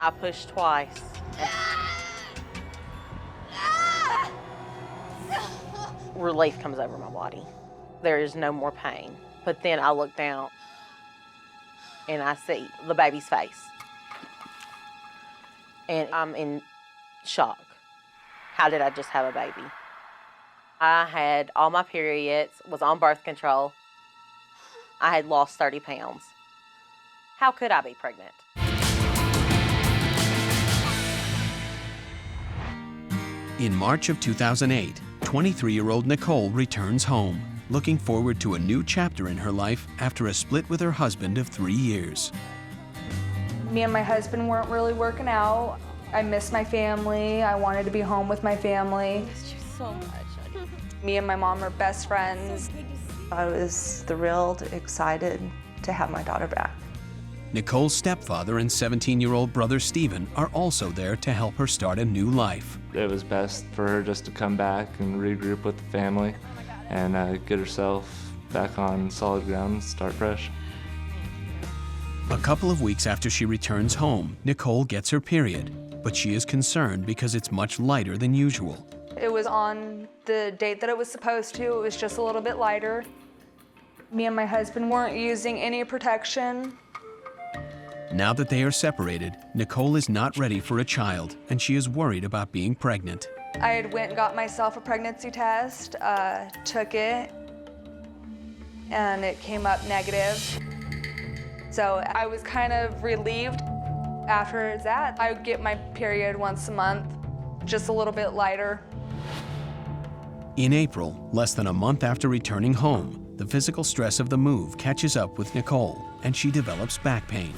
I pushed twice. Relief comes over my body. There is no more pain. But then I look down and I see the baby's face. And I'm in shock. How did I just have a baby? I had all my periods, was on birth control. I had lost 30 pounds. How could I be pregnant? In March of 2008, 23-year-old Nicole returns home, looking forward to a new chapter in her life after a split with her husband of 3 years. Me and my husband weren't really working out. I missed my family. I wanted to be home with my family. I missed you so much. Me and my mom are best friends. I was thrilled, excited to have my daughter back. Nicole's stepfather and 17-year-old brother Stephen are also there to help her start a new life. It was best for her just to come back and regroup with the family and get herself back on solid ground and start fresh. A couple of weeks after she returns home, Nicole gets her period, but she is concerned because it's much lighter than usual. It was on the date that it was supposed to. It was just a little bit lighter. Me and my husband weren't using any protection. Now that they are separated, Nicole is not ready for a child, and she is worried about being pregnant. I had went and got myself a pregnancy test, took it, and it came up negative. So I was kind of relieved. After that, I would get my period once a month, just a little bit lighter. In April, less than a month after returning home, the physical stress of the move catches up with Nicole, and she develops back pain.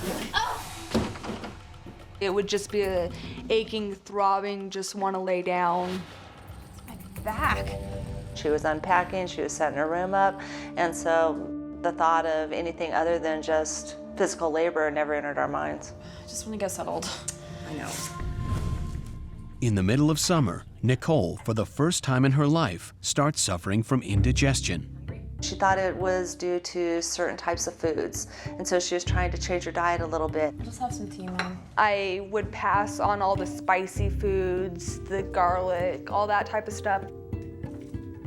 It would just be a aching, throbbing, just want to lay down. My back. She was unpacking, she was setting her room up, and so the thought of anything other than just physical labor never entered our minds. I just want to get settled. I know. In the middle of summer, Nicole, for the first time in her life, starts suffering from indigestion. She thought it was due to certain types of foods, and so she was trying to change her diet a little bit. I'll just have some tea, Mom. I would pass on all the spicy foods, the garlic, all that type of stuff.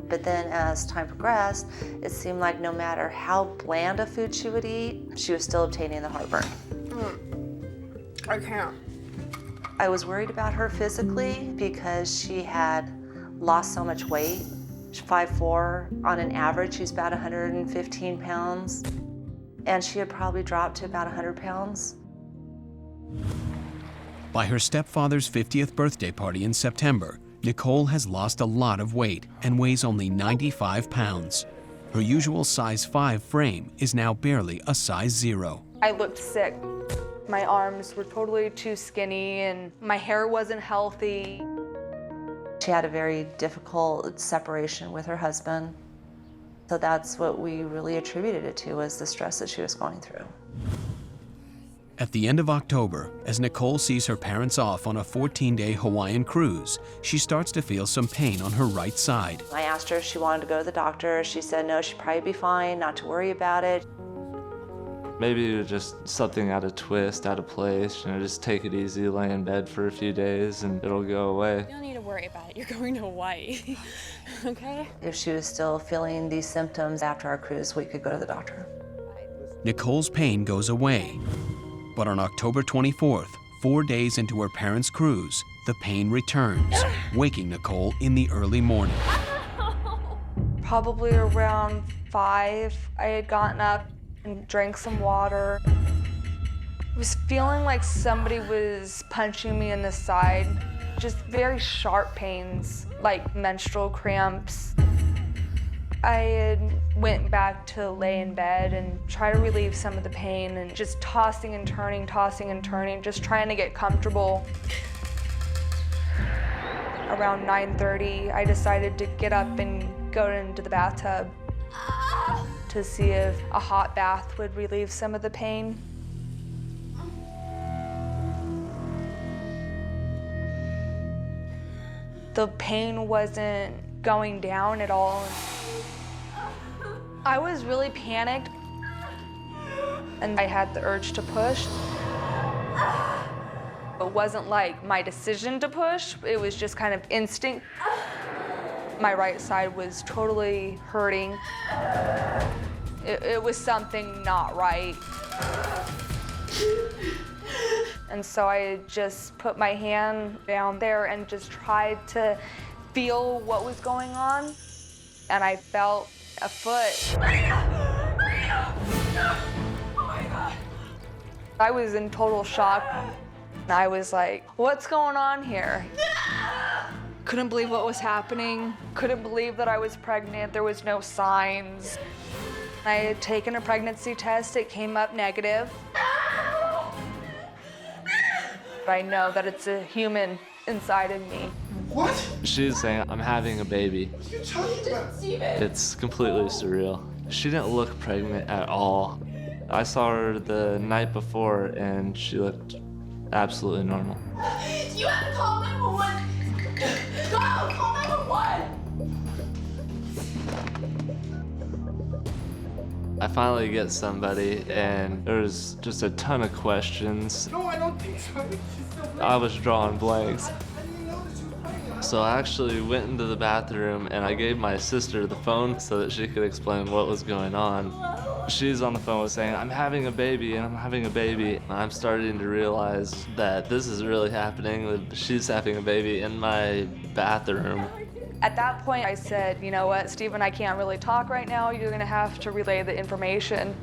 But then as time progressed, it seemed like no matter how bland a food she would eat, she was still obtaining the heartburn. I can't. I was worried about her physically because she had lost so much weight. She's 5'4". On an average, she's about 115 pounds. And she had probably dropped to about 100 pounds. By her stepfather's 50th birthday party in September, Nicole has lost a lot of weight and weighs only 95 pounds. Her usual size 5 frame is now barely a size 0. I looked sick. My arms were totally too skinny and my hair wasn't healthy. She had a very difficult separation with her husband. So that's what we really attributed it to, was the stress that she was going through. At the end of October, as Nicole sees her parents off on a 14-day Hawaiian cruise, she starts to feel some pain on her right side. I asked her if she wanted to go to the doctor. She said no, she'd probably be fine, not to worry about it. Maybe just something out of twist, out of place, just take it easy, lay in bed for a few days and it'll go away. You don't need to worry about it. You're going to Hawaii, okay? If she was still feeling these symptoms after our cruise, we could go to the doctor. Nicole's pain goes away. But on October 24th, 4 days into her parents' cruise, the pain returns, waking Nicole in the early morning. Probably around 5, I had gotten up and drank some water. I was feeling like somebody was punching me in the side. Just very sharp pains, like menstrual cramps. I went back to lay in bed and try to relieve some of the pain and just tossing and turning, just trying to get comfortable. Around 9:30, I decided to get up and go into the bathtub to see if a hot bath would relieve some of the pain. The pain wasn't going down at all. I was really panicked, and I had the urge to push. It wasn't like my decision to push, it was just kind of instinct. My right side was totally hurting. It was something not right. And so I just put my hand down there and just tried to feel what was going on. And I felt a foot. I was in total shock. I was like, what's going on here? Couldn't believe what was happening. Couldn't believe that I was pregnant. There was no signs. I had taken a pregnancy test. It came up negative. I know that it's a human inside of me. What? She's saying, I'm having a baby. What are you talking about? It's completely surreal. She didn't look pregnant at all. I saw her the night before and she looked absolutely normal. You have to call 911. Go, call 911. I finally get somebody and there's just a ton of questions. No, I don't think so. I was drawing blanks. So I actually went into the bathroom and I gave my sister the phone so that she could explain what was going on. She's on the phone saying, I'm having a baby and I'm having a baby. I'm starting to realize that this is really happening, that she's having a baby in my bathroom. At that point, I said, you know what, Stephen, I can't really talk right now. You're gonna have to relay the information.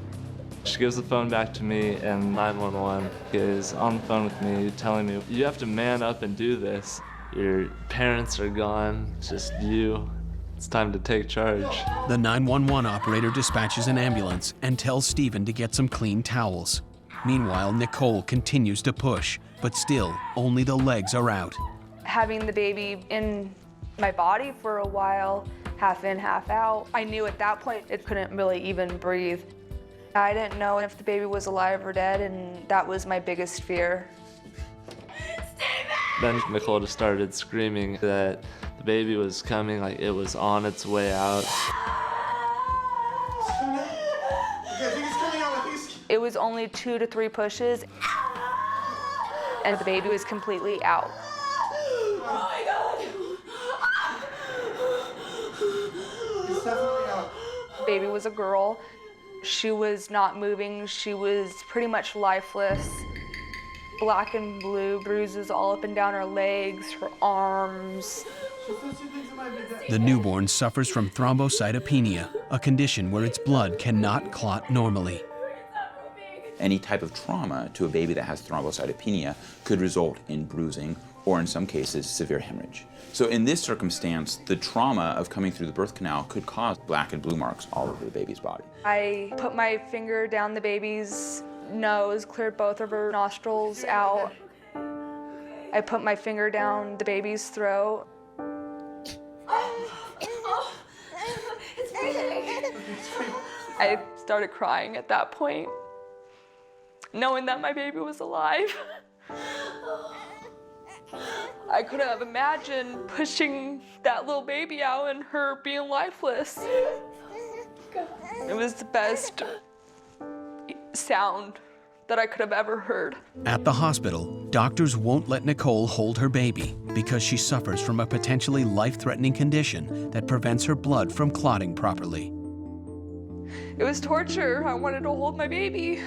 She gives the phone back to me and 911 is on the phone with me telling me, you have to man up and do this. Your parents are gone, it's just you. It's time to take charge. The 911 operator dispatches an ambulance and tells Stephen to get some clean towels. Meanwhile, Nicole continues to push, but still, only the legs are out. Having the baby in my body for a while, half in, half out, I knew at that point it couldn't really even breathe. I didn't know if the baby was alive or dead, and that was my biggest fear. Then Nicole just started screaming that the baby was coming, like it was on its way out. It was only 2 to 3 pushes, and the baby was completely out. Oh my God. It's definitely out. The baby was a girl. She was not moving. She was pretty much lifeless. Black and blue bruises all up and down her legs, her arms. The newborn suffers from thrombocytopenia, a condition where its blood cannot clot normally. Any type of trauma to a baby that has thrombocytopenia could result in bruising or, in some cases, severe hemorrhage. So in this circumstance, the trauma of coming through the birth canal could cause black and blue marks all over the baby's body. I put my finger down the baby's nose, cleared both of her nostrils out. I put my finger down the baby's throat. I started crying at that point, knowing that my baby was alive. I couldn't have imagined pushing that little baby out and her being lifeless. It was the best sound that I could have ever heard. At the hospital, doctors won't let Nicole hold her baby because she suffers from a potentially life-threatening condition that prevents her blood from clotting properly. It was torture. I wanted to hold my baby.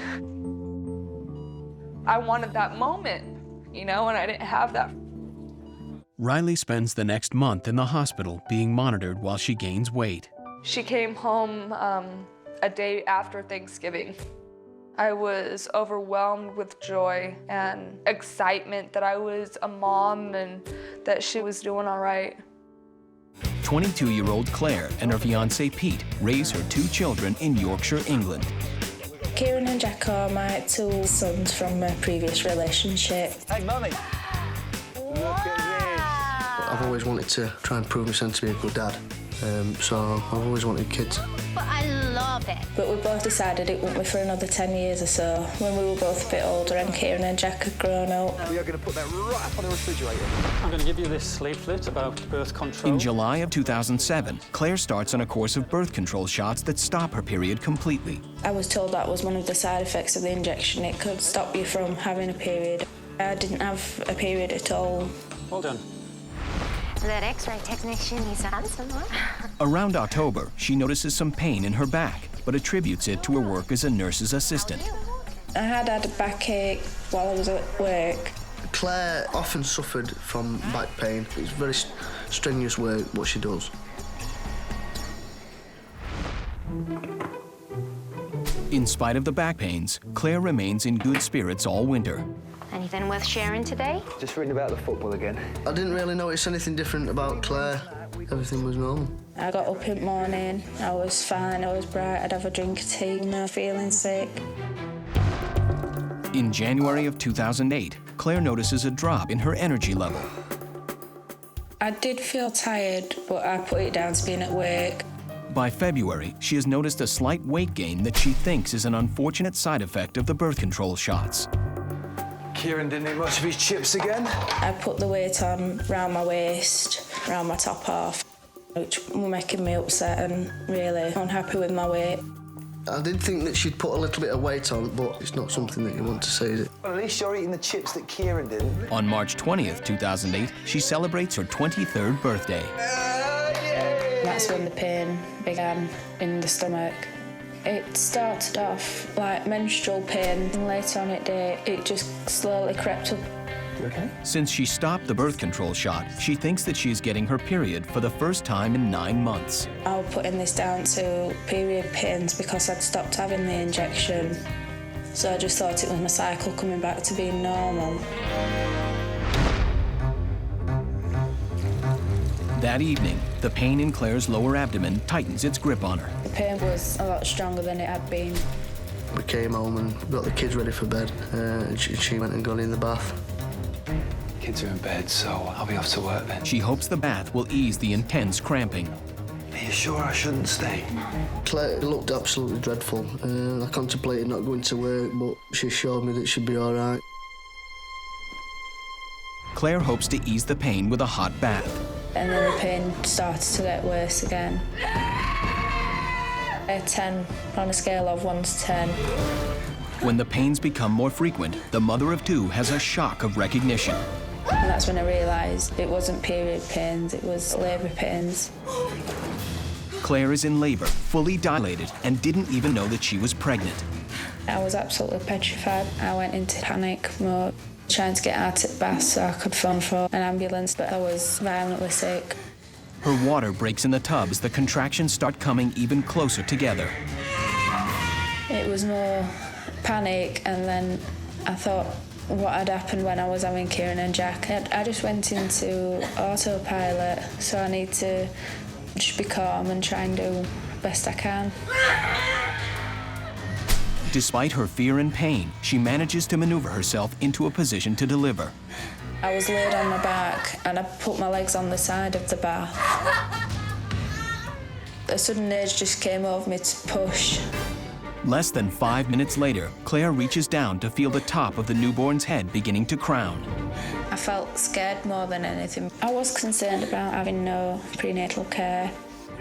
I wanted that moment, you know, and I didn't have that. Riley spends the next month in the hospital being monitored while she gains weight. She came home a day after Thanksgiving. I was overwhelmed with joy and excitement that I was a mom and that she was doing all right. 22-year-old Claire and her fiancé Pete raise her 2 children in Yorkshire, England. Kieran and Jack are my 2 sons from a previous relationship. Hey, Mummy! Look at this! I've always wanted to try and prove myself to be a good dad, so I've always wanted kids. But I love it. But we both decided it wouldn't be for another 10 years or so, when we were both a bit older and Kieran and Jack had grown up. We are going to put that right up on the refrigerator. I'm going to give you this leaflet about birth control. In July of 2007, Claire starts on a course of birth control shots that stop her period completely. I was told that was one of the side effects of the injection. It could stop you from having a period. I didn't have a period at all. Well done. That X-ray technician is handsome, huh? Around October, she notices some pain in her back, but attributes it to her work as a nurse's assistant. I had a backache while I was at work. Claire often suffered from back pain. It's very strenuous work, what she does. In spite of the back pains, Claire remains in good spirits all winter. Anything worth sharing today? Just reading about the football again. I didn't really notice anything different about Claire. Everything was normal. I got up in the morning, I was fine, I was bright, I'd have a drink of tea, no feeling sick. In January of 2008, Claire notices a drop in her energy level. I did feel tired, but I put it down to being at work. By February, she has noticed a slight weight gain that she thinks is an unfortunate side effect of the birth control shots. Kieran didn't eat much of his chips again. I put the weight on round my waist, round my top half, which were making me upset and really unhappy with my weight. I did think that she'd put a little bit of weight on, but it's not something that you want to see, is it? Well, at least you're eating the chips that Kieran didn't. On March 20th, 2008, she celebrates her 23rd birthday. That's when the pain began in the stomach. It started off like menstrual pain, and later on it just slowly crept up. You okay? Since she stopped the birth control shot, she thinks that she is getting her period for the first time in 9 months. I was putting this down to period pains because I'd stopped having the injection. So I just thought it was my cycle coming back to being normal. That evening, the pain in Claire's lower abdomen tightens its grip on her. The pain was a lot stronger than it had been. We came home and got the kids ready for bed, and she went and got in the bath. Kids are in bed, so I'll be off to work then. She hopes the bath will ease the intense cramping. Are you sure I shouldn't stay? Claire looked absolutely dreadful. I contemplated not going to work, but she assured me that she'd be all right. Claire hopes to ease the pain with a hot bath. And then the pain started to get worse again. A 10 on a scale of 1 to 10. When the pains become more frequent, the mother of two has a shock of recognition. And that's when I realised it wasn't period pains, it was labour pains. Claire is in labour, fully dilated, and didn't even know that she was pregnant. I was absolutely petrified. I went into panic mode, trying to get out of the bath so I could phone for an ambulance, but I was violently sick. Her water breaks in the tub as the contractions start coming even closer together. It was more panic, and then I thought what had happened when I was having Kieran and Jack. I just went into autopilot, so I need to just be calm and try and do the best I can. Despite her fear and pain, she manages to maneuver herself into a position to deliver. I was laid on my back and I put my legs on the side of the bath. A sudden urge just came over me to push. Less than 5 minutes later, Claire reaches down to feel the top of the newborn's head beginning to crown. I felt scared more than anything. I was concerned about having no prenatal care.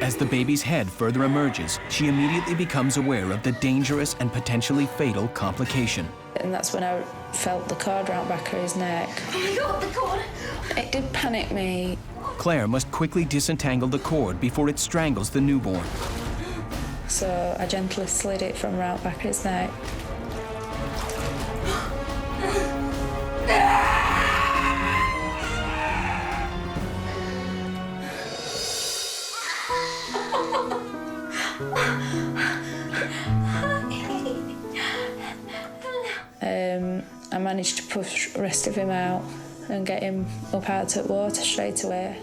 As the baby's head further emerges, she immediately becomes aware of the dangerous and potentially fatal complication. And that's when I felt the cord round back of his neck. Oh my God, the cord! It did panic me. Claire must quickly disentangle the cord before it strangles the newborn. So I gently slid it from round back of his neck. I managed to push the rest of him out and get him up out of the water straight away.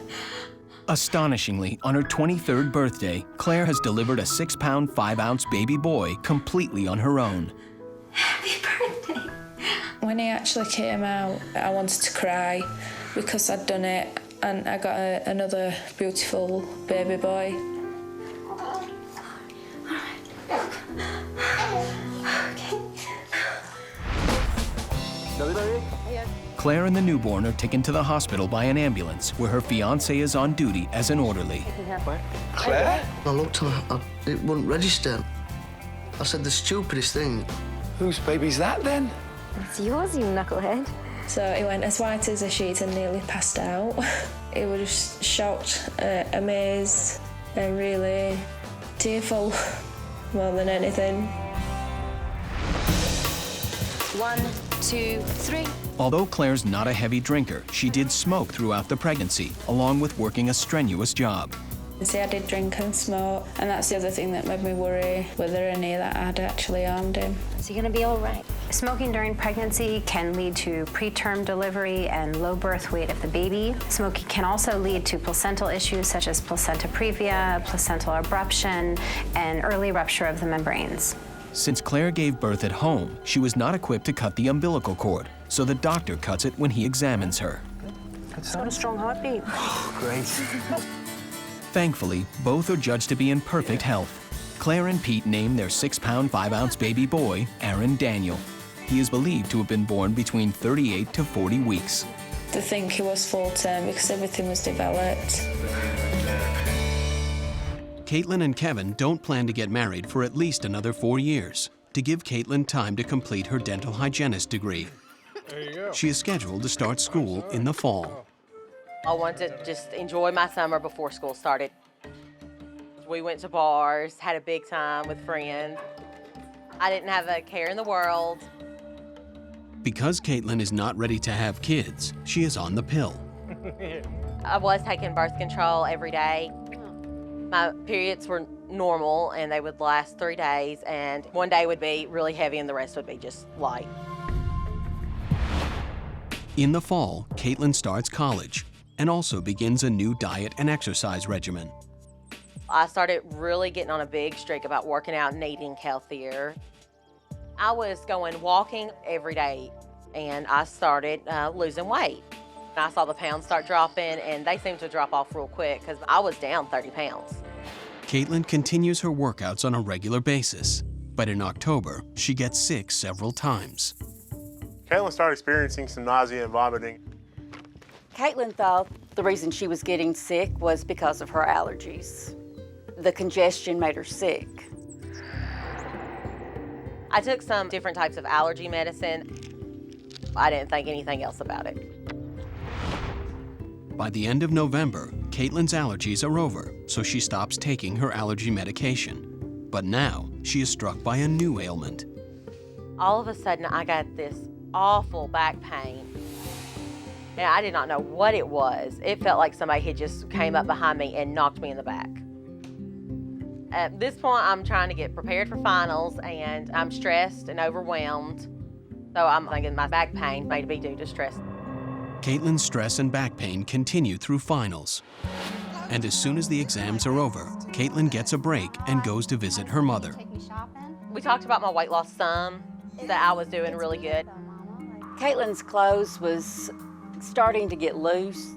Astonishingly, on her 23rd birthday, Claire has delivered a 6-pound, 5-ounce baby boy completely on her own. Happy birthday. When he actually came out, I wanted to cry because I'd done it, and I got another beautiful baby boy. Claire and the newborn are taken to the hospital by an ambulance where her fiancé is on duty as an orderly. Claire? I looked and it wouldn't register. I said the stupidest thing. Whose baby's that then? It's yours, you knucklehead. So he went as white as a sheet and nearly passed out. He was just shocked, amazed, and really tearful more than anything. 1, 2, 3. Although Claire's not a heavy drinker, she did smoke throughout the pregnancy, along with working a strenuous job. See, I did drink and smoke, and that's the other thing that made me worry, whether any of that had actually harmed him. Is he gonna be all right? Smoking during pregnancy can lead to preterm delivery and low birth weight of the baby. Smoking can also lead to placental issues such as placenta previa, placental abruption, and early rupture of the membranes. Since Claire gave birth at home, she was not equipped to cut the umbilical cord, so the doctor cuts it when he examines her. It's got a strong heartbeat. Great. Thankfully, both are judged to be in perfect health. Claire and Pete named their 6-pound, 5-ounce baby boy Aaron Daniel. He is believed to have been born between 38 to 40 weeks. To think he was full-term because everything was developed. Caitlyn and Kevin don't plan to get married for at least another 4 years, to give Caitlyn time to complete her dental hygienist degree. There you go. She is scheduled to start school in the fall. I wanted to just enjoy my summer before school started. We went to bars, had a big time with friends. I didn't have a care in the world. Because Caitlyn is not ready to have kids, she is on the pill. I was taking birth control every day. My periods were normal and they would last 3 days, and one day would be really heavy and the rest would be just light. In the fall, Caitlyn starts college and also begins a new diet and exercise regimen. I started really getting on a big streak about working out and eating healthier. I was going walking every day, and I started losing weight. I saw the pounds start dropping, and they seemed to drop off real quick because I was down 30 pounds. Caitlyn continues her workouts on a regular basis, but in October, she gets sick several times. Caitlyn started experiencing some nausea and vomiting. Caitlyn thought the reason she was getting sick was because of her allergies. The congestion made her sick. I took some different types of allergy medicine. I didn't think anything else about it. By the end of November, Caitlyn's allergies are over, so she stops taking her allergy medication. But now, she is struck by a new ailment. All of a sudden, I got this awful back pain. And I did not know what it was. It felt like somebody had just came up behind me and knocked me in the back. At this point, I'm trying to get prepared for finals, and I'm stressed and overwhelmed. So I'm thinking my back pain may be due to stress. Caitlyn's stress and back pain continue through finals. And as soon as the exams are over, Caitlyn gets a break and goes to visit her mother. We talked about my weight loss some, that I was doing really good. Caitlyn's clothes was starting to get loose.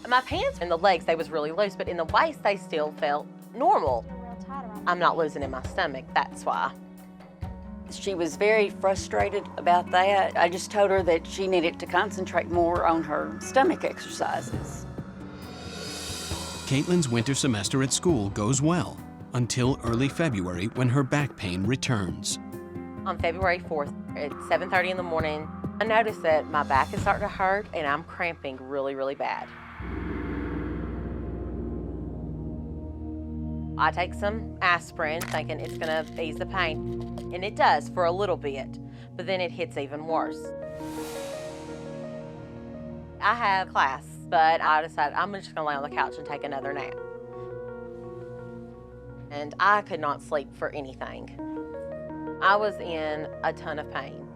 My pants and the legs, they was really loose, but in the waist, they still felt normal. I'm not losing in my stomach, that's why. She was very frustrated about that. I just told her that she needed to concentrate more on her stomach exercises. Caitlyn's winter semester at school goes well until early February when her back pain returns. On February 4th at 7:30 in the morning, I noticed that my back is starting to hurt and I'm cramping really, really bad. I take some aspirin thinking it's gonna ease the pain, and it does for a little bit, but then it hits even worse. I have class, but I decided I'm just gonna lay on the couch and take another nap. And I could not sleep for anything. I was in a ton of pain.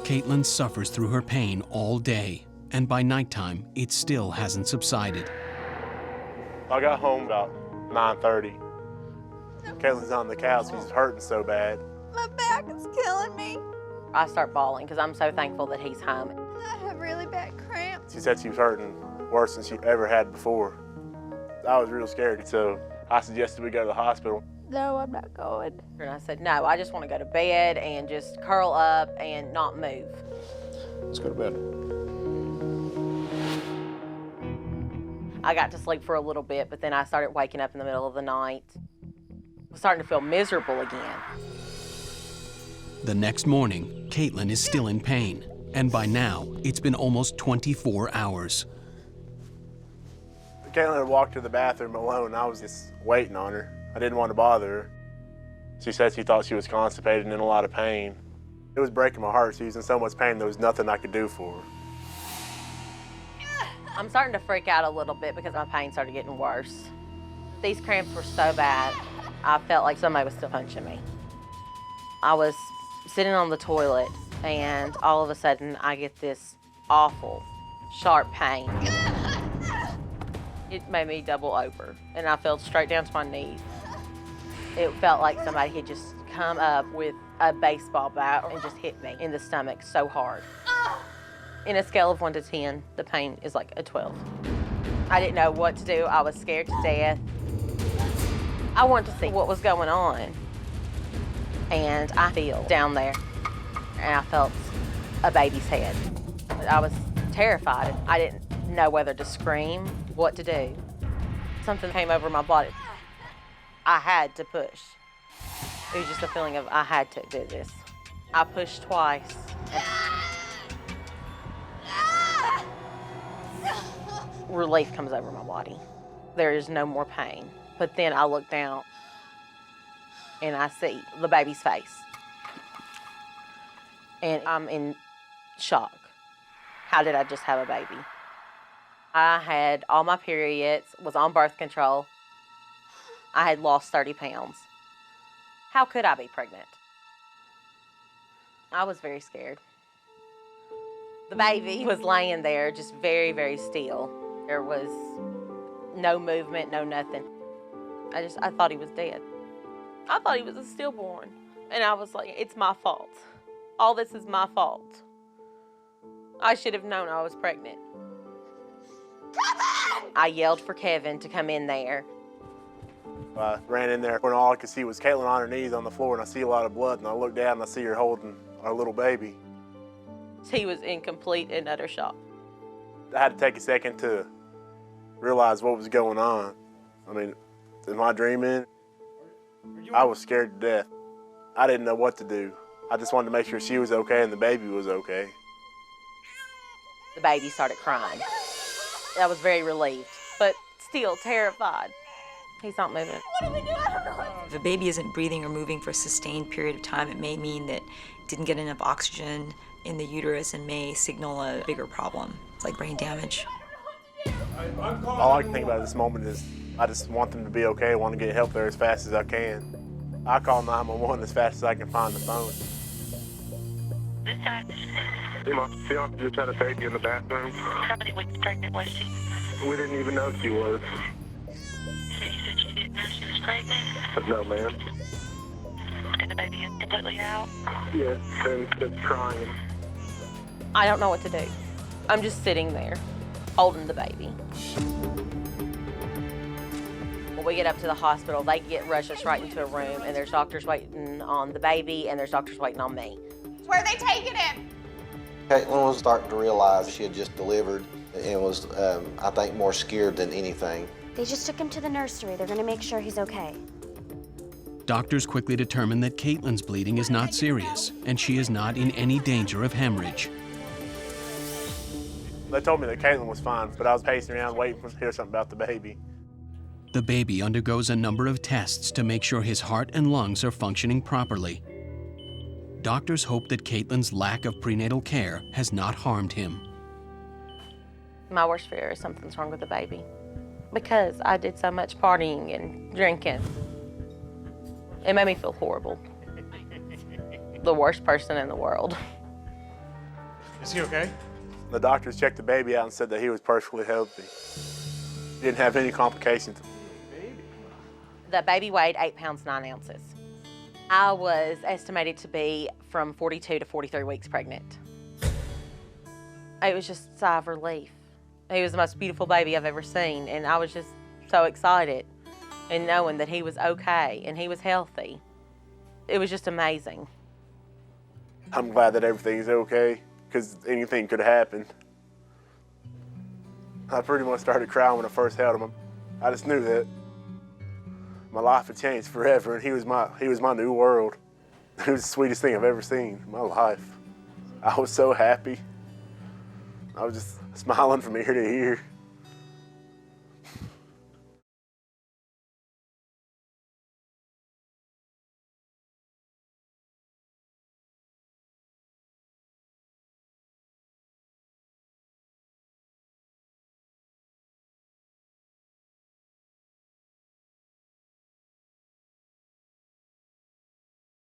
Caitlyn suffers through her pain all day, and by nighttime, it still hasn't subsided. I got home about 9:30. Caitlyn's on the couch, she's hurting so bad. My back is killing me. I start bawling because I'm so thankful that he's home. I have really bad cramps. She said she was hurting worse than she ever had before. I was real scared, so I suggested we go to the hospital. No, I'm not going. And I said, no, I just want to go to bed and just curl up and not move. Let's go to bed. I got to sleep for a little bit, but then I started waking up in the middle of the night. I was starting to feel miserable again. The next morning, Caitlyn is still in pain, and by now, it's been almost 24 hours. Caitlyn had walked to the bathroom alone. I was just waiting on her. I didn't want to bother her. She said she thought she was constipated and in a lot of pain. It was breaking my heart. She was in so much pain, there was nothing I could do for her. I'm starting to freak out a little bit because my pain started getting worse. These cramps were so bad, I felt like somebody was still punching me. I was sitting on the toilet, and all of a sudden, I get this awful, sharp pain. It made me double over, and I fell straight down to my knees. It felt like somebody had just come up with a baseball bat and just hit me in the stomach so hard. In a scale of 1 to 10, the pain is like a 12. I didn't know what to do. I was scared to death. I wanted to see what was going on. And I feel down there, and I felt a baby's head. I was terrified. I didn't know whether to scream, what to do. Something came over my body. I had to push. It was just a feeling of I had to do this. I pushed twice. Relief comes over my body. There is no more pain. But then I look down and I see the baby's face. And I'm in shock. How did I just have a baby? I had all my periods, was on birth control. I had lost 30 pounds. How could I be pregnant? I was very scared. The baby was laying there just very, very still. There was no movement, no nothing. I thought he was dead. I thought he was a stillborn. And I was like, it's my fault. All this is my fault. I should have known I was pregnant. Kevin! I yelled for Kevin to come in there. I ran in there when all I could see was Caitlyn on her knees on the floor, and I see a lot of blood, and I look down and I see her holding our little baby. He was in complete and utter shock. I had to take a second to realize what was going on. I mean, am I dreaming? I was scared to death. I didn't know what to do. I just wanted to make sure she was okay and the baby was okay. The baby started crying. I was very relieved, but still terrified. He's not moving. What do we do? I don't know. If a baby isn't breathing or moving for a sustained period of time, it may mean that it didn't get enough oxygen in the uterus and may signal a bigger problem. It's like brain damage. All I can think about at this moment is I just want them to be okay. I want to get help there as fast as I can. I call 911 as fast as I can find the phone. Hey, Mom, fiance just had a baby in the bathroom. How many weeks pregnant was she? We didn't even know she was. So you said she didn't know she was pregnant? No, ma'am. And the baby is completely out? Yes, and it's crying. I don't know what to do. I'm just sitting there, holding the baby. When we get up to the hospital, they rush us right into a room, and there's doctors waiting on the baby, and there's doctors waiting on me. Where are they taking him? Caitlyn was starting to realize she had just delivered and was, I think, more scared than anything. They just took him to the nursery. They're going to make sure he's okay. Doctors quickly determine that Caitlyn's bleeding is not serious, and she is not in any danger of hemorrhage. They told me that Caitlyn was fine, but I was pacing around waiting to hear something about the baby. The baby undergoes a number of tests to make sure his heart and lungs are functioning properly. Doctors hope that Caitlyn's lack of prenatal care has not harmed him. My worst fear is something's wrong with the baby because I did so much partying and drinking. It made me feel horrible. The worst person in the world. Is he okay? The doctors checked the baby out and said that he was perfectly healthy. He didn't have any complications. The baby weighed 8 pounds 9 ounces. I was estimated to be from 42 to 43 weeks pregnant. It was just a sigh of relief. He was the most beautiful baby I've ever seen, and I was just so excited and knowing that he was okay and he was healthy. It was just amazing. I'm glad that everything's okay, because anything could have happened. I pretty much started crying when I first held him. I just knew that my life had changed forever, and he was my new world. It was the sweetest thing I've ever seen in my life. I was so happy. I was just smiling from ear to ear.